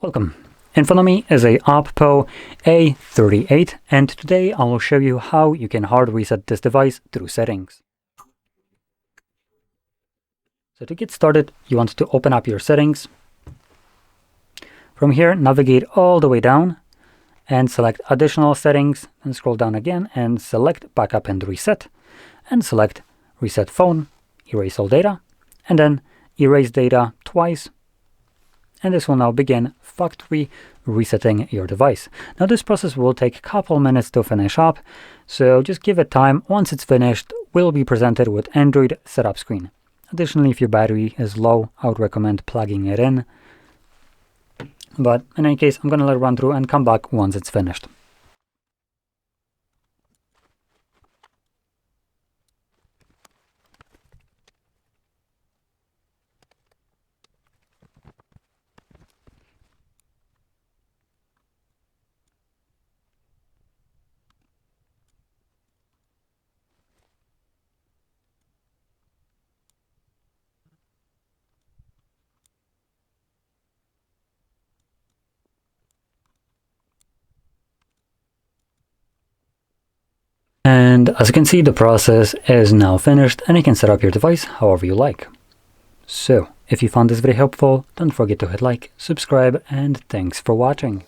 Welcome. In front of me is a OPPO A38, and today I will show you how you can hard reset this device through settings. So to get started, you want to open up your settings. From here, navigate all the way down and select additional settings, and scroll down again and select backup and reset, and select reset phone, erase all data, and then erase data twice. And this will now begin factory resetting your device. Now this process will take a couple minutes to finish up, so just give it time. Once it's finished, we'll be presented with Android setup screen. Additionally, if your battery is low, I would recommend plugging it in. But in any case, I'm going to let it run through and come back once it's finished. And as you can see, the process is now finished and you can set up your device however you like. So, if you found this video helpful, don't forget to hit like, subscribe, and thanks for watching.